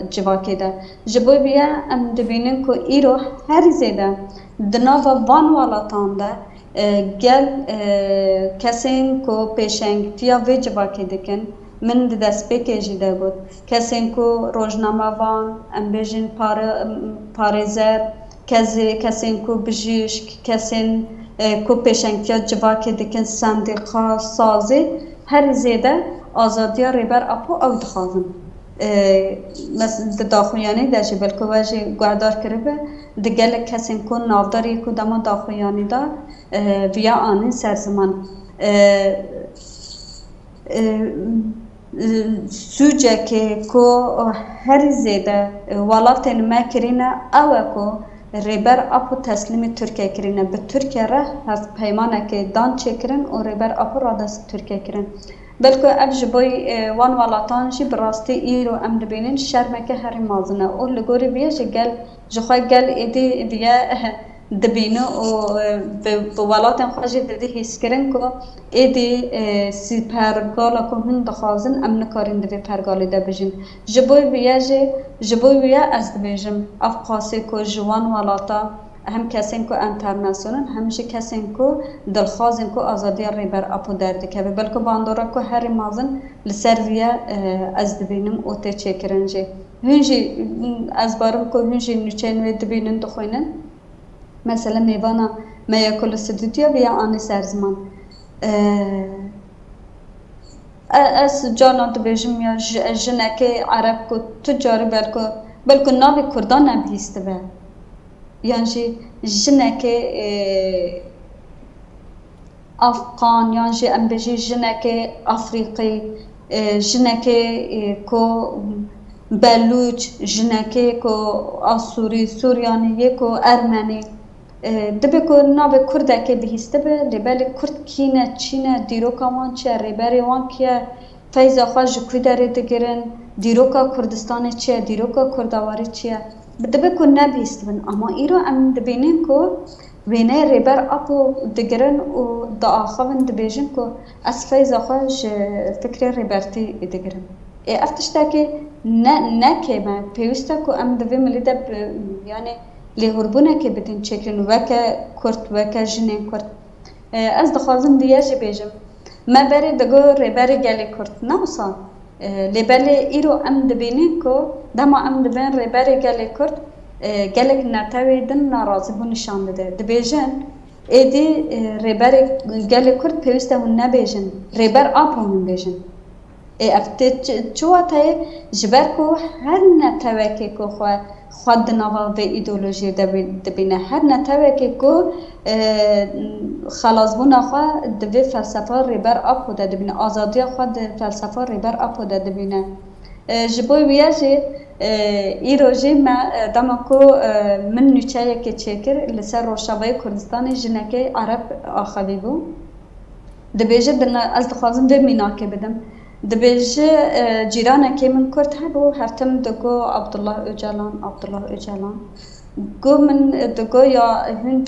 جوا که ده جبوی بیا ام دبینیم که ایرو هر زیده دنوا وان والاتان ده گل کسین که پیشنگتیا وی جوا که دکن من دست بکیجی ده بود کسین که روزنامه وان ام بیجن پارزر کسین که بجیشک کسین که پیشنگتیا جوا که دکن سندیقا سازی هر زیده آزادی ریبر اپو او دخوازن مثلا داخویانی دا جبل کو واجی گوادار کرده دگل کسین کو نافداری کو دما داخویانی دا ویا آن سرزمان سوجه که کو هر زیده ولاتن ما کرینه اوه کو ریبر اپو تسلیم ترکیه کرینه به ترکیه را هست پیمانه که دان چکرن و ریبر اپو را دست ترکیه کرن بلکه اف جبوی وان ولاتان جی براستی ایرو ام دبینن شرمکه هری مازنه او لگوری بیش گل جخواه گل ایدی بیا دبینه و به ولاتن خواهی دیدی حس کرن که ایدی سی پرگالا که هن دخوازن ام نکارین دوی پرگالی دا بجن جبوی بیا از دبیجم اف قاسی که جوان ولاتا هم کسین کو انترناسیونال همش کسین کو دلخوازن کو آزادی ریبر اپو درد که بلکه باندورا کو هر مازن لسرویا از دبینم اوته چکرنجه هنجی از بارم کو هنجی نچین و دبینن دخوینن مثلا میوانا میاکل سدودیا بیا آن سرزمان از جانا دبیجم یا جنکه عرب کو تجاری بلکه ناوی کردان نبیسته و یعنی جنکه افغان یعنی امبجی جنکه افریقی جنکه کو بلوچ جنکه کو آسوری سوریانی کو ارمنی دبی کو ناوی کرده که بهیسته به لبالی کرد کینه چینه دیروکا وان چه ریبری وان که فیضا خواهد جکوی داره دگرن دیروکا کردستان چیه دیروکا کردواری چیه دبی کو نبیست بن اما ایرو ام دبینین کو وینه ریبر اپو دگرن و دا آخوان دبیجن کو از فیضا خواهد فکر ریبرتی دگرن افتشتا که نه که من پیوستا کو ام دبی ملیده یعنی لهربونه که بدین چکرین وکه کرد وکه جنین کرد از دخوازم دیگه بیجم ما بری دگو ریبری گلی کرد نوسا لبالی ایرو ام دبینین کو دما ام دبین ریبری گلی کرد گلک نتاوی دن ناراضی بو نشان بده دبیجن ایدی ریبری گلی کرد پیوسته هون نبیجن ریبر آب هون بیجن افته چواتای جبر کو هر نتاوی که کو خود نوا و ایدئولوژی دبینه هر نتاوی که کو خلاص بونا خوا دوی فلسفه ریبر اپ بوده دبینه آزادی خود فلسفه ریبر اپ بوده دبینه جبوی بیاجی ایروژی ما دمکو من نوچه که چکر لسر روشاوی کردستان جنکه عرب آخوی بو دبیجه از دخوازم به میناکه بدم دبیجه جیرانه که من کرد هبو هفتم دگو عبدالله اوجلان گو من دگو یا هن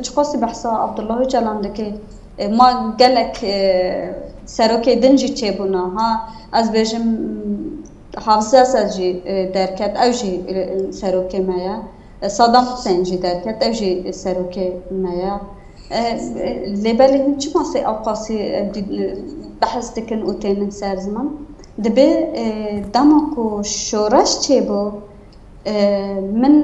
چقاسی بحثا عبدالله اوجلان دکی ما گلک سروکی دنجی چه بونا ها از بیجم حافظه سجی درکت او جی سروکی مایا صدام حسین جی درکت او جی سروکی مایا لبالی هن چه ماسی اوقاسی بحث دکن اوتین سرزمان دبی دماکو شورش چه بو من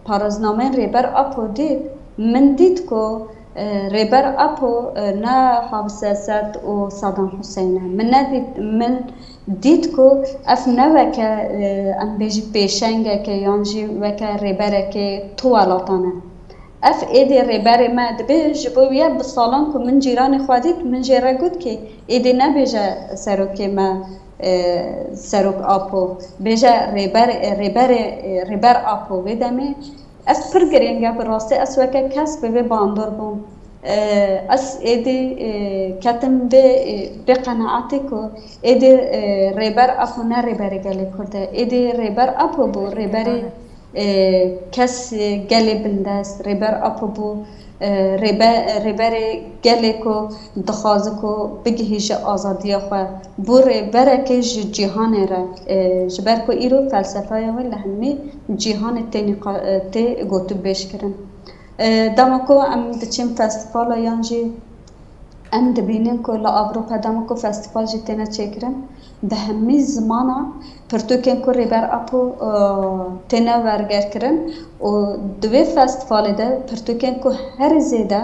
پارازنامه ریبر اپو دید من دید کو ریبر اپو نه حافظ اسد و صدام حسینه من دید کو اف نه وکه ام بیجی پیشنگه که یانجی وکه ریبره که توالاتانه اف ایدی ریبری ما دبی جبویه بسالان که من جیران خودید من جیره گود که ایدی نبیجه سروکی ما سروک آپو بیجه ریبر آپو بیدمی اف پر گرینگه براسته از وکه کس به باندور بوم از ایدی کتم به قناعتی که ایدی ریبر آپو نه ریبری گلی کرده ایدی ریبر آپو بو ریبری کس گلی بندست ریبر آپو بو ریبر گلی کو دخوازه کو بگهیش آزادی خواه بو ریبر که جیهان را جبر کو ایرو فلسفه ولی همی جیهان تی گوتو بیش کرن دمکو ام دچیم فستیوال یانجی ام دبینیم که لأوروپا دمکو فستیوال جی تینا چکرن به همی زمانا پرتوکن که ریبر اپو تینا ورگر کرن و دوی فستیوال ده پرتوکن که هر زیده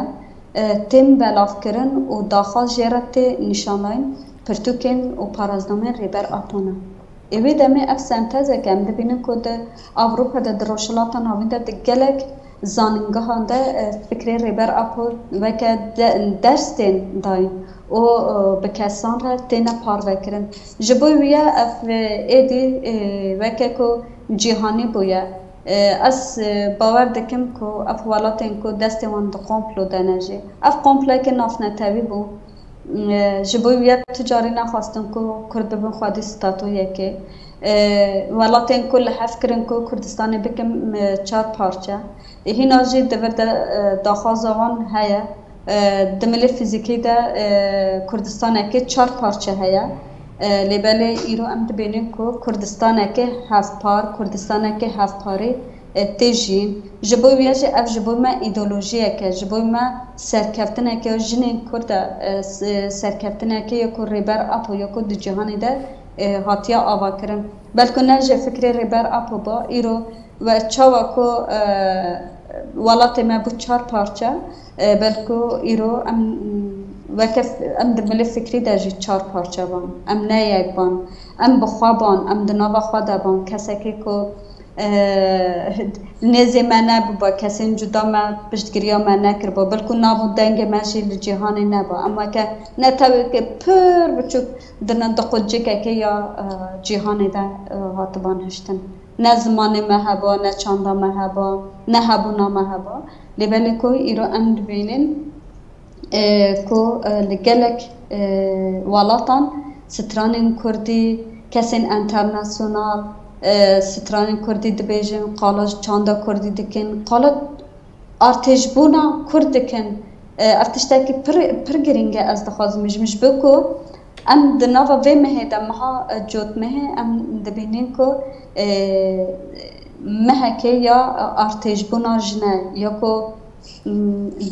تیم بلاف کرن و داخل جیرت نشاناین پرتوکن و پارازنامه ریبر آپونه اوی دمی اف سنتزه که هم دبینن که ده اوروپا ده دروشلاتا ناوین ده گلک زاننگه هانده فکر ریبر آپو و که درس تین داین و بکسان را تین پار وکرن جبوی ویا اف ایدی و که جهانی بویا از باور دکم که اف ولاتین که دستی وان ده قمپلو دنجی اف قمپله که ناف نتوی بو جبوی ویا تجاری نخواستن که کرد ببین خودی ستاتویه که ولاتین کل حفکرن که کردستانی بکم 4 پارچه هینا جی دور داخوازوان هیا دمل فیزیکی ده کردستان که 4 پارچه هیا لیبل ایرو ام دبینیم که کردستان که 7 پار کردستان که 7 پاری تیجین جبوی ویاج اف جبوی ما ایدئولوژیه که جبوی ما سرکفتنه که جنین کرد سرکفتنه که یکو ریبر اپو یکو دو جهانی ده هاتیا آوا کرن بلکه نجه فکر ریبر اپو با ایرو و چاوا کو ولات ما بود 4 پارچه بلکه ایرو ام دمل فکری داجی 4 پارچه بان ام نه یک بان ام بخوا بان ام دنوا خوا دا بان کسی که نزی ما نبا کسی جدا ما پشتگیری ما نکر با بلکه نابو دنگ ماشی لجهانی نبا اما که نتوی که پر بچوک درن دقوجه که یا جهانی دا هاتبان هشتن نه زمان مهبا نه چاندا مهبا نه هبونا مهبا لیبلی که ایرو ام دبینین که لگلک ولاتان سترانین کردی کسین انترناسیونال سترانین کردی دبیجن قالا چاندا کردی دکن قالا ارتش بونا کرد دکن ارتشتا که پر گرینگه از دخواز مش بکو ام دناوا وی مهدا مها جوت مه ام دبینین که مه که یا ارتش بونا جنه یا که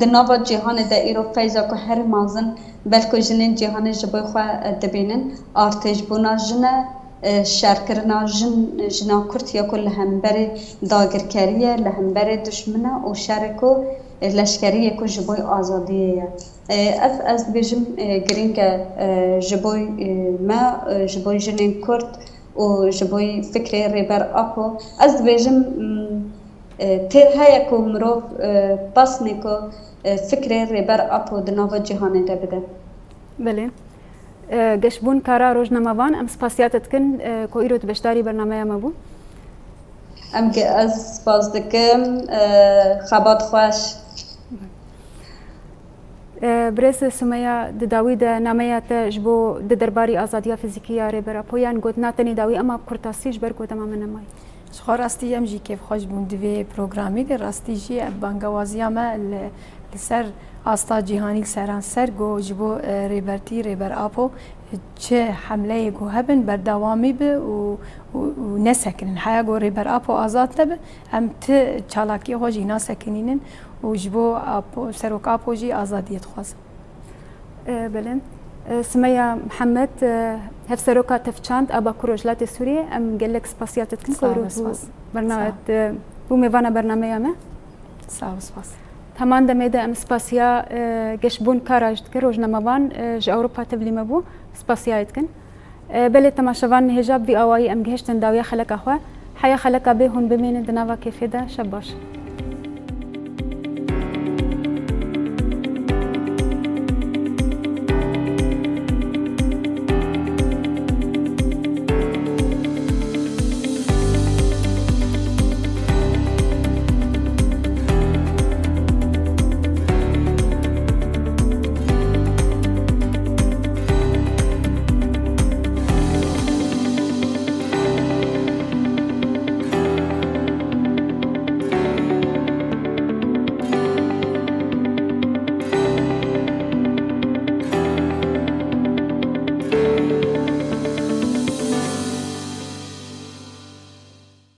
دناوا جهان دا ایرو فیضا که هر مازن بلکه جنین جهان جبای خواه دبینن ارتش بونا جنه شرکرنا جنا کرد یا که لهمبر داگرکریه لهمبر دشمنه و شرکو لشکریه که جبای آزادیه اف از بیجم گرینگ جبای ما جبای جنین کرد و جبای فکر ریبر اپو از بیجم تیر هایی که مروف پس نیکو فکر ریبر اپو دناوا جهانی ده بده بله گشبون کارا روزنامه‌وان ام سپاسیاتت کن که ایرو بشتاری برنامه ما بو ام که از سپاس دکم خبات خوش برس سمیا داوی د نامه ته جبو د درباری آزادیا فیزیکی ریبر اپو یان گوت ناتنی داوی اما کرتاسیش بر گوت تمام نمای شخو راستی ام جی کیف خوش بون دوی پروگرامی که راستی جی بانگوازی ما لسر آستا جهانی سران سر گو جبو ریبرتی ریبر آپو چه حمله گو هبن بر دوامی به و نسکنن حیا گو ریبر آپو آزاد نبه ام ت چالاکی خو جینا سکنینن و جبو آپو سروک آپو جی آزادیت خواست بلن سمية محمد هف سروكا تفشاند أبا كروجلات سوريا أم قال لك سباسيات تكنكورو برنامج بوميفانا برنامج ما سباس همان دميدا أم سباسيا جشبون كاراج تكروج نموان ج أوروبا تبلي مبو سباسيا يتكن بلي تماشوان هجاب في أواي أم جهشتن داوية خلق أخوا حيا خلق بيهن بمين دنافا كيف دا شباش